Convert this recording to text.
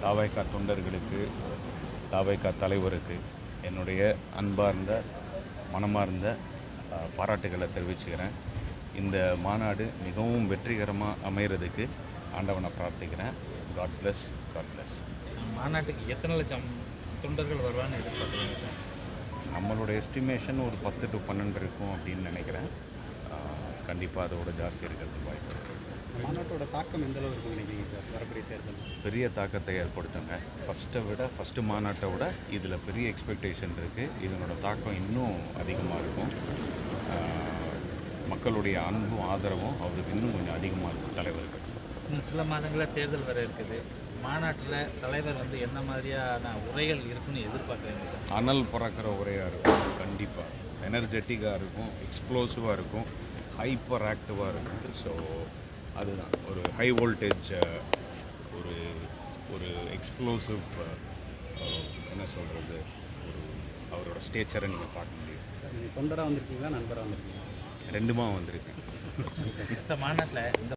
தாவைக்கா தொண்டர்களுக்கு, தாவைக்கா தலைவருக்கு என்னுடைய அன்பார்ந்த மனமார்ந்த பாராட்டுகளை தெரிவிச்சுக்கிறேன். இந்த மாநாடு மிகவும் வெற்றிகரமாக அமைகிறதுக்கு ஆண்டவனை பிரார்த்திக்கிறேன். God bless, God bless. மாநாட்டுக்கு எத்தனை லட்சம் தொண்டர்கள் வருவான்னு எதிர்பார்க்குறீங்க சார்? நம்மளோட எஸ்டிமேஷன் ஒரு 10 to 12 இருக்கும் அப்படின்னு நினைக்கிறேன். கண்டிப்பாக அதோட ஜாஸ்தி இருக்கிறதுக்கு வாய்ப்பு இருக்குது. மாநாட்டோட தாக்கம் எந்த அளவு இருக்குன்னு நினைக்கிறீங்க சார் வரக்கூடிய தேர்தல்? பெரிய தாக்கத்தை ஏற்படுத்துங்க. ஃபஸ்ட்டு மாநாட்டை விட இதில் பெரிய எக்ஸ்பெக்டேஷன் இருக்குது. இதனோட தாக்கம் இன்னும் அதிகமாக இருக்கும். மக்களுடைய அன்பும் ஆதரவும் அவருக்கு இன்னும் கொஞ்சம் அதிகமாக இருக்கும் தலைவருக்கு. இன்னும் சில மாதங்களில் தேர்தல் வர இருக்குது. மாநாட்டில் தலைவர் வந்து என்ன மாதிரியான உரைகள் இருக்குன்னு எதிர்பார்க்குறீங்க சார்? அனல் பறக்கிற உரையாக இருக்கும். கண்டிப்பாக எனர்ஜெட்டிக்காக இருக்கும், எக்ஸ்ப்ளோசிவாக இருக்கும், ஹைப்பர் ஆக்டிவாக இருக்கும். ஸோ அதுதான் ஒரு ஹை வோல்டேஜ், ஒரு ஒரு எக்ஸ்ப்ளோசிவ், என்ன சொல்கிறது, ஒரு அவரோட ஸ்டேச்சரை நீங்கள் பார்க்க முடியும். சார் நீங்கள் தொண்டராக வந்திருக்கீங்களா, நண்பராக வந்திருக்கீங்களா? ரெண்டுமா வந்திருக்கேன். சார் மாநாட்டில் இந்த